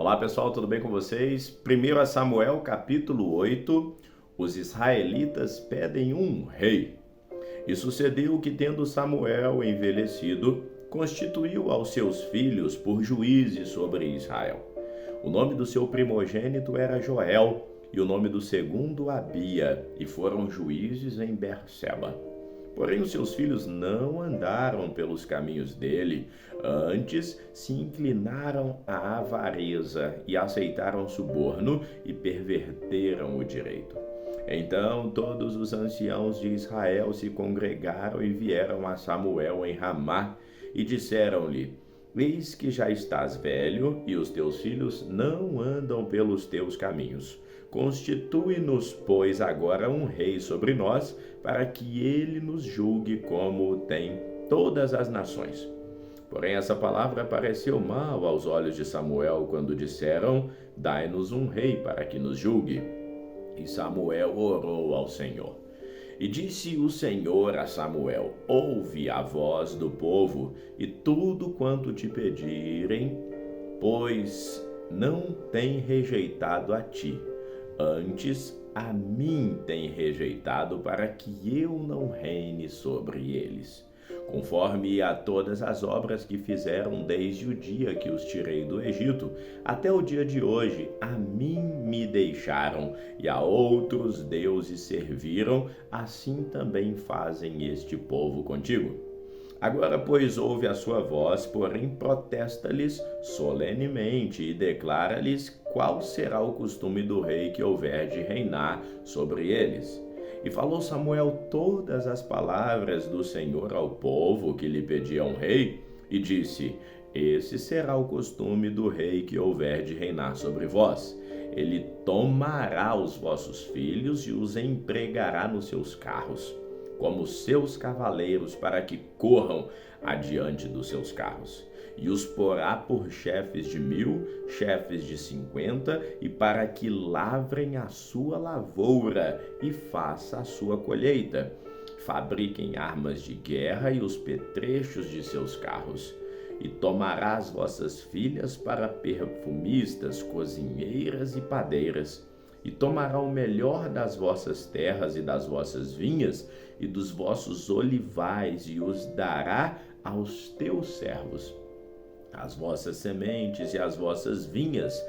Olá pessoal, tudo bem com vocês? 1 Samuel capítulo 8, os israelitas pedem um rei. E sucedeu que, tendo Samuel envelhecido, constituiu aos seus filhos por juízes sobre Israel. O nome do seu primogênito era Joel, e o nome do segundo Abia, e foram juízes em Berseba. Porém, os seus filhos não andaram pelos caminhos dele, antes se inclinaram à avareza e aceitaram suborno e perverteram o direito. Então todos os anciãos de Israel se congregaram e vieram a Samuel em Ramá e disseram-lhe: Eis que já estás velho e os teus filhos não andam pelos teus caminhos. Constitui-nos, pois, agora um rei sobre nós, para que ele nos julgue como tem todas as nações. Porém, essa palavra pareceu mal aos olhos de Samuel quando disseram: Dai-nos um rei para que nos julgue. E Samuel orou ao Senhor. E disse o Senhor a Samuel: Ouve a voz do povo e tudo quanto te pedirem, pois não tem rejeitado a ti. Antes, a mim tem rejeitado para que eu não reine sobre eles, conforme a todas as obras que fizeram desde o dia que os tirei do Egito, até o dia de hoje, a mim me deixaram, e a outros deuses serviram, assim também fazem este povo contigo. Agora, pois, ouve a sua voz, porém protesta-lhes solenemente e declara-lhes qual será o costume do rei que houver de reinar sobre eles. E falou Samuel todas as palavras do Senhor ao povo que lhe pedia um rei, e disse: Esse será o costume do rei que houver de reinar sobre vós. Ele tomará os vossos filhos e os empregará nos seus carros, como seus cavaleiros, para que corram adiante dos seus carros. E os porá por chefes de 1000, chefes de 50, e para que lavrem a sua lavoura e faça a sua colheita. Fabriquem armas de guerra e os petrechos de seus carros. E tomará as vossas filhas para perfumistas, cozinheiras e padeiras. E tomará o melhor das vossas terras e das vossas vinhas e dos vossos olivais e os dará aos teus servos. As vossas sementes e as vossas vinhas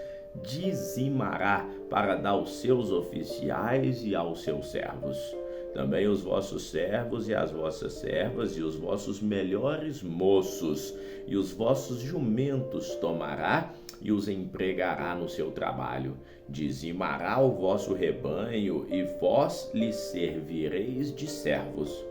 dizimará para dar aos seus oficiais e aos seus servos. Também os vossos servos e as vossas servas e os vossos melhores moços e os vossos jumentos tomará e os empregará no seu trabalho. Dizimará o vosso rebanho e vós lhe servireis de servos.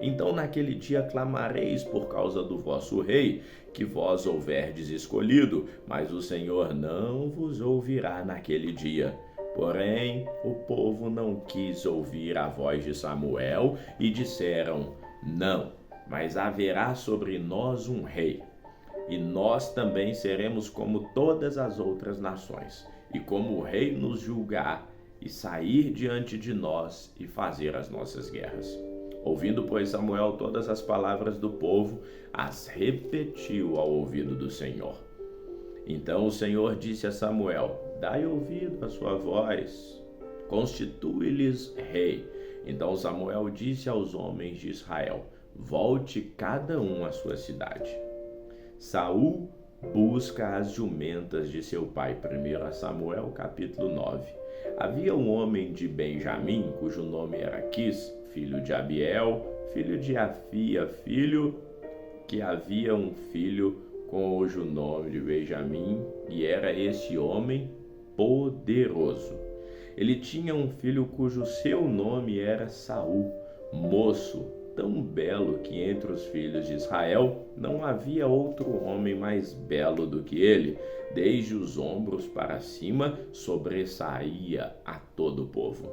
Então naquele dia clamareis por causa do vosso rei, que vós houverdes escolhido, mas o Senhor não vos ouvirá naquele dia. Porém, o povo não quis ouvir a voz de Samuel e disseram: Não, mas haverá sobre nós um rei. E nós também seremos como todas as outras nações, e como o rei nos julgar e sair diante de nós e fazer as nossas guerras. Ouvindo, pois, Samuel todas as palavras do povo, as repetiu ao ouvido do Senhor. Então o Senhor disse a Samuel: Dai ouvido à sua voz, constitui-lhes rei. Então Samuel disse aos homens de Israel: Volte cada um à sua cidade. Saul busca as jumentas de seu pai. 1 Samuel capítulo 9. Havia um homem de Benjamim, cujo nome era Quis, filho de Abiel, filho de Afia, que havia um filho cujo nome de Benjamim, e era esse homem poderoso. Ele tinha um filho cujo seu nome era Saul, moço, tão belo que entre os filhos de Israel não havia outro homem mais belo do que ele. Desde os ombros para cima sobressaía a todo o povo.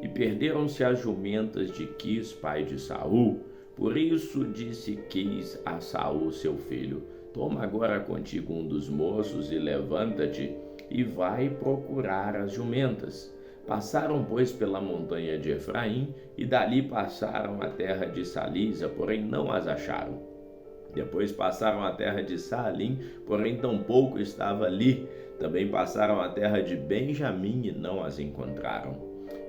E perderam-se as jumentas de Quis, pai de Saul. Por isso disse Quis a Saul, seu filho: Toma agora contigo um dos moços e levanta-te e vai procurar as jumentas. Passaram, pois, pela montanha de Efraim e dali passaram a terra de Salisa, porém não as acharam. Depois passaram a terra de Saalim, porém tampouco estava ali. Também passaram a terra de Benjamim e não as encontraram.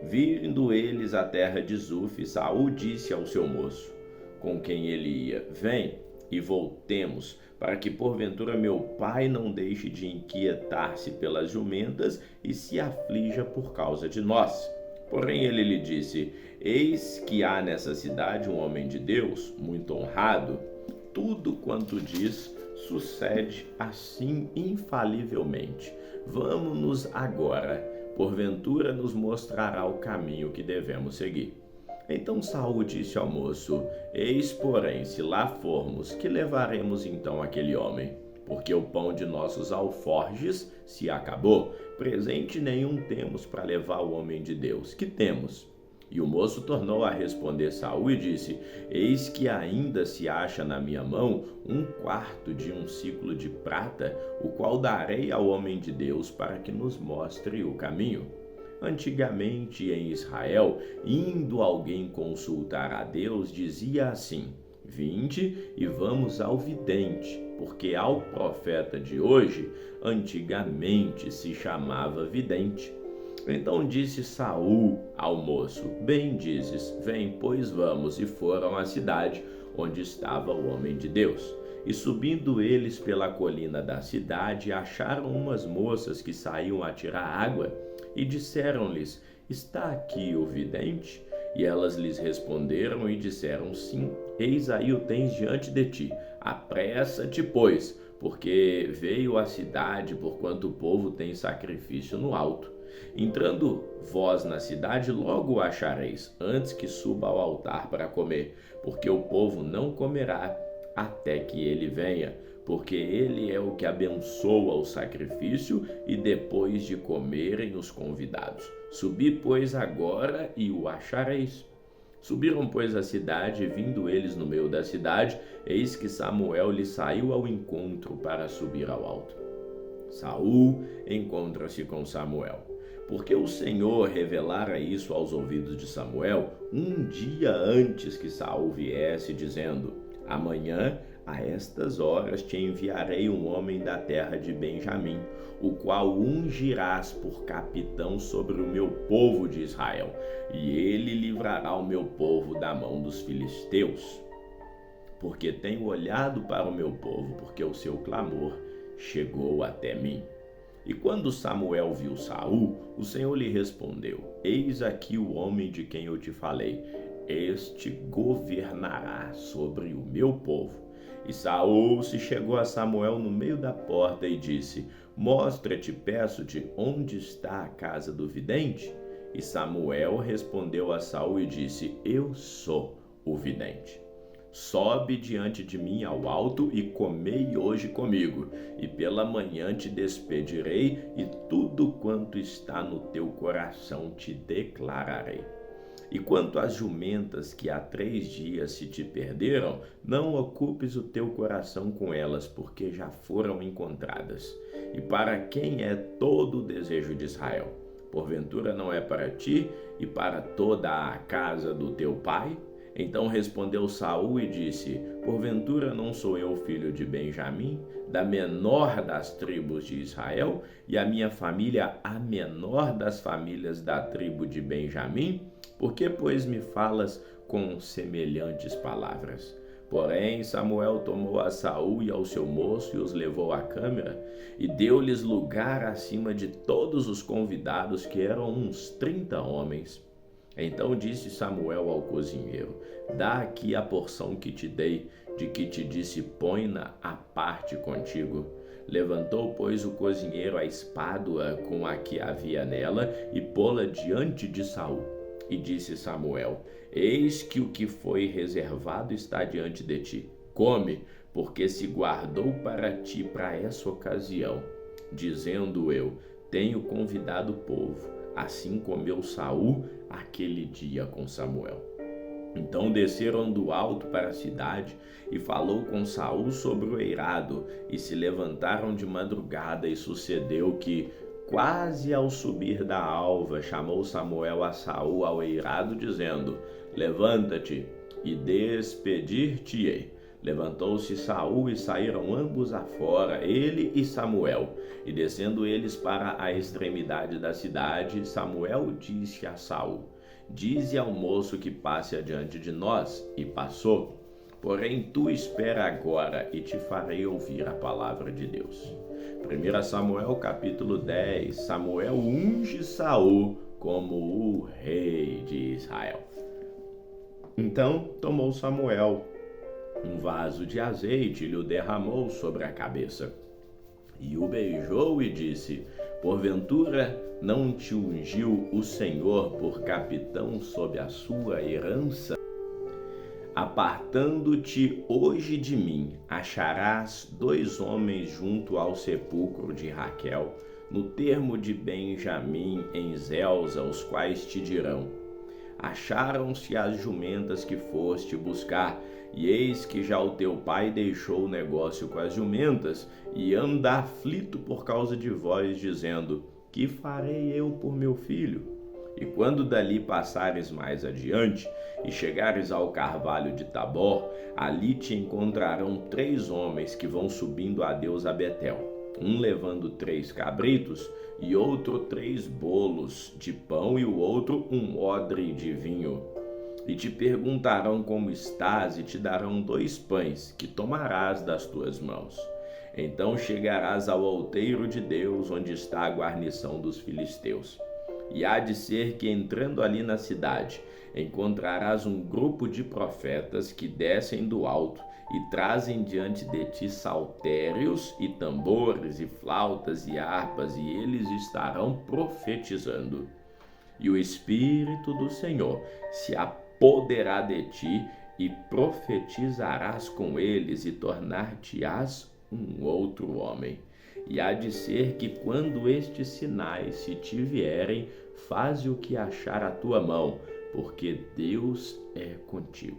Vindo eles à terra de Zuf, Saul disse ao seu moço, com quem ele ia: vem e voltemos, para que porventura meu pai não deixe de inquietar-se pelas jumentas e se aflija por causa de nós. Porém ele lhe disse: eis que há nessa cidade um homem de Deus, muito honrado. Tudo quanto diz sucede assim infalivelmente. Vamos-nos agora, porventura nos mostrará o caminho que devemos seguir. Então Saul disse ao moço: eis, porém, se lá formos, que levaremos então aquele homem? Porque o pão de nossos alforjes se acabou. Presente nenhum temos para levar o homem de Deus. Que temos? E o moço tornou a responder Saul e disse: eis que ainda se acha na minha mão 1/4 de um siclo de prata, o qual darei ao homem de Deus para que nos mostre o caminho. Antigamente em Israel, indo alguém consultar a Deus, dizia assim: vinde e vamos ao vidente, porque ao profeta de hoje, antigamente se chamava vidente. Então disse Saul ao moço: bem dizes, vem, pois vamos. E foram à cidade onde estava o homem de Deus. E subindo eles pela colina da cidade, acharam umas moças que saíam a tirar água, e disseram-lhes: está aqui o vidente? E elas lhes responderam e disseram: sim, eis aí o tens diante de ti. Apressa-te, pois, porque veio a cidade, porquanto o povo tem sacrifício no alto. Entrando vós na cidade, logo o achareis, antes que suba ao altar para comer, porque o povo não comerá até que ele venha, porque ele é o que abençoa o sacrifício e depois de comerem os convidados. Subi, pois, agora e o achareis. Subiram, pois, à cidade, e vindo eles no meio da cidade, eis que Samuel lhe saiu ao encontro para subir ao alto. Saul encontra-se com Samuel. Porque o Senhor revelara isso aos ouvidos de Samuel um dia antes que Saul viesse, dizendo: amanhã, a estas horas, te enviarei um homem da terra de Benjamim, o qual ungirás por capitão sobre o meu povo de Israel, e ele livrará o meu povo da mão dos filisteus. Porque tenho olhado para o meu povo, porque o seu clamor chegou até mim. E quando Samuel viu Saul, o Senhor lhe respondeu: eis aqui o homem de quem eu te falei, este governará sobre o meu povo. E Saul se chegou a Samuel no meio da porta e disse: mostra-te, peço-te, onde está a casa do vidente? E Samuel respondeu a Saul e disse: eu sou o vidente. Sobe diante de mim ao alto e comei hoje comigo, e pela manhã te despedirei, e tudo quanto está no teu coração te declararei. E quanto às jumentas que há 3 dias se te perderam, não ocupes o teu coração com elas, porque já foram encontradas. E para quem é todo o desejo de Israel? Porventura não é para ti e para toda a casa do teu pai? Então respondeu Saul e disse: porventura não sou eu filho de Benjamim, da menor das tribos de Israel, e a minha família a menor das famílias da tribo de Benjamim? Por que, pois, me falas com semelhantes palavras? Porém, Samuel tomou a Saul e ao seu moço e os levou à câmara, e deu-lhes lugar acima de todos os convidados, que eram uns 30 homens. Então disse Samuel ao cozinheiro: dá aqui a porção que te dei, de que te disse: põe-na à parte contigo. Levantou, pois, o cozinheiro a espádua com a que havia nela e pô-la diante de Saul. E disse Samuel: eis que o que foi reservado está diante de ti. Come, porque se guardou para ti para essa ocasião. Dizendo eu: tenho convidado o povo. Assim comeu Saul aquele dia com Samuel. Então desceram do alto para a cidade e falou com Saul sobre o eirado, e se levantaram de madrugada, e sucedeu que, quase ao subir da alva, chamou Samuel a Saul ao eirado, dizendo: levanta-te e despedir-te-ei. Levantou-se Saul e saíram ambos afora, ele e Samuel. E descendo eles para a extremidade da cidade, Samuel disse a Saul: Dize ao moço que passe adiante de nós. E passou. Porém, tu espera agora e te farei ouvir a palavra de Deus. 1 Samuel capítulo 10. Samuel unge Saul como o rei de Israel. Então tomou Samuel um vaso de azeite e lhe o derramou sobre a cabeça. E o beijou e disse: Porventura não te ungiu o Senhor por capitão sobre a sua herança? Apartando-te hoje de mim, acharás 2 homens junto ao sepulcro de Raquel, no termo de Benjamim, em Zelza, os quais te dirão: Acharam-se as jumentas que foste buscar, e eis que já o teu pai deixou o negócio com as jumentas, e anda aflito por causa de vós, dizendo: Que farei eu por meu filho? E quando dali passares mais adiante, e chegares ao carvalho de Tabor, ali te encontrarão 3 homens que vão subindo a Deus a Betel, um levando 3 cabritos, e outro 3 bolos de pão, e o outro um odre de vinho. E te perguntarão como estás, e te darão 2 pães, que tomarás das tuas mãos. Então chegarás ao outeiro de Deus, onde está a guarnição dos filisteus. E há de ser que, entrando ali na cidade, encontrarás um grupo de profetas que descem do alto e trazem diante de ti saltérios e tambores e flautas e harpas, e eles estarão profetizando. E o Espírito do Senhor se apoderará de ti, e profetizarás com eles, e tornar-te-ás um outro homem. E há de ser que, quando estes sinais se te vierem, faze o que achar a tua mão, porque Deus é contigo.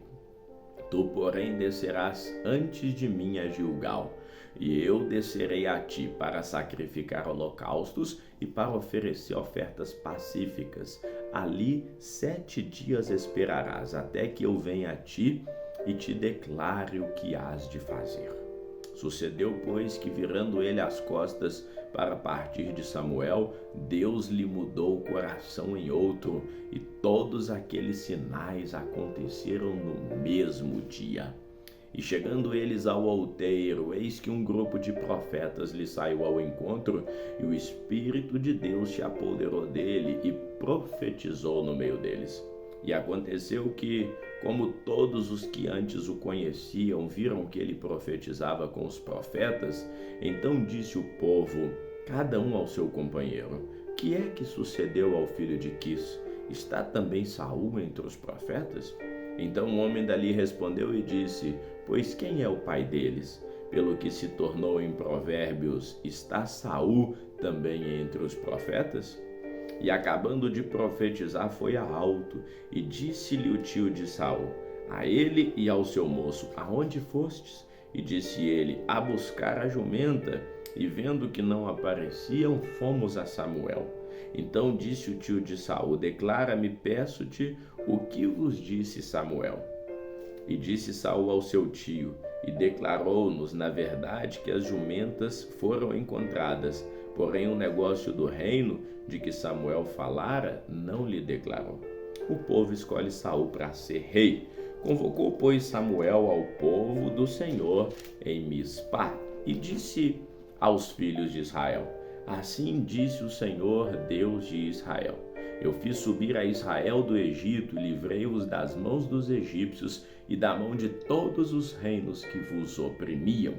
Tu, porém, descerás antes de mim a Gilgal, e eu descerei a ti para sacrificar holocaustos e para oferecer ofertas pacíficas. Ali 7 dias esperarás, até que eu venha a ti e te declare o que hás de fazer. Sucedeu, pois, que, virando ele as costas para partir de Samuel, Deus lhe mudou o coração em outro, e todos aqueles sinais aconteceram no mesmo dia. E chegando eles ao outeiro, eis que um grupo de profetas lhe saiu ao encontro, e o Espírito de Deus se apoderou dele e profetizou no meio deles. E aconteceu que, como todos os que antes o conheciam viram que ele profetizava com os profetas, então disse o povo, cada um ao seu companheiro: Que é que sucedeu ao filho de Quis? Está também Saul entre os profetas? Então o homem dali respondeu e disse: Pois quem é o pai deles? Pelo que se tornou em Provérbios: Está Saul também entre os profetas? E acabando de profetizar, foi a alto, e disse-lhe o tio de Saul, a ele e ao seu moço: Aonde fostes? E disse ele: A buscar a jumenta. E vendo que não apareciam, fomos a Samuel. Então disse o tio de Saul: Declara-me, peço-te, o que vos disse Samuel. E disse Saul ao seu tio, e declarou-nos na verdade que as jumentas foram encontradas, porém o negócio do reino de que Samuel falara não lhe declarou. O povo escolhe Saul para ser rei. Convocou, pois, Samuel ao povo do Senhor em Mispá, e disse aos filhos de Israel: Assim disse o Senhor, Deus de Israel: Eu fiz subir a Israel do Egito e livrei-os das mãos dos egípcios e da mão de todos os reinos que vos oprimiam.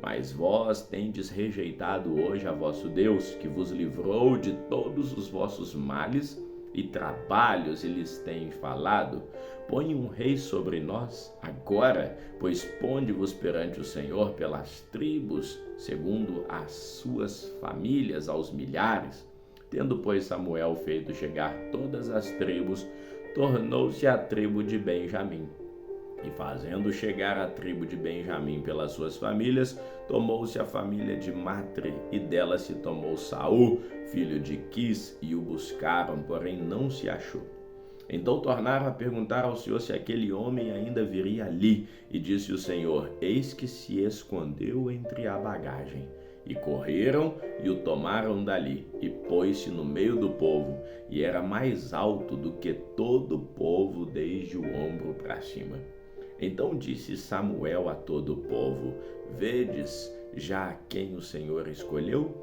Mas vós tendes rejeitado hoje a vosso Deus, que vos livrou de todos os vossos males e trabalhos, e lhes tem falado: Põe um rei sobre nós agora, pois ponde-vos perante o Senhor pelas tribos, segundo as suas famílias, aos milhares. Tendo, pois, Samuel feito chegar todas as tribos, tornou-se a tribo de Benjamim. E fazendo chegar a tribo de Benjamim pelas suas famílias, tomou-se a família de Matre, e dela se tomou Saul, filho de Quis, e o buscaram, porém não se achou. Então tornaram a perguntar ao Senhor se aquele homem ainda viria ali. E disse o Senhor: eis que se escondeu entre a bagagem. E correram e o tomaram dali, e pôs-se no meio do povo, e era mais alto do que todo o povo, desde o ombro para cima. Então disse Samuel a todo o povo: vedes já a quem o Senhor escolheu?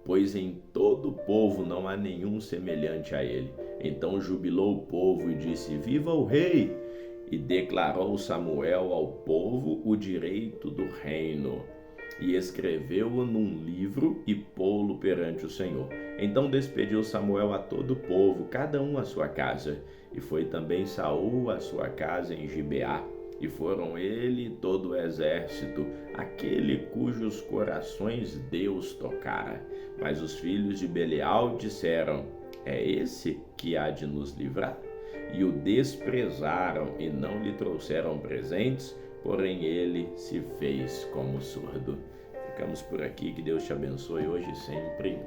Pois em todo o povo não há nenhum semelhante a ele. Então jubilou o povo e disse: viva o rei! E declarou Samuel ao povo o direito do reino. E escreveu-o num livro e pô-lo perante o Senhor. Então despediu Samuel a todo o povo, cada um à sua casa. E foi também Saul à sua casa em Gibeá. E foram ele e todo o exército, aquele cujos corações Deus tocara. Mas os filhos de Belial disseram: é esse que há de nos livrar? E o desprezaram e não lhe trouxeram presentes, porém ele se fez como surdo. Ficamos por aqui, que Deus te abençoe hoje e sempre.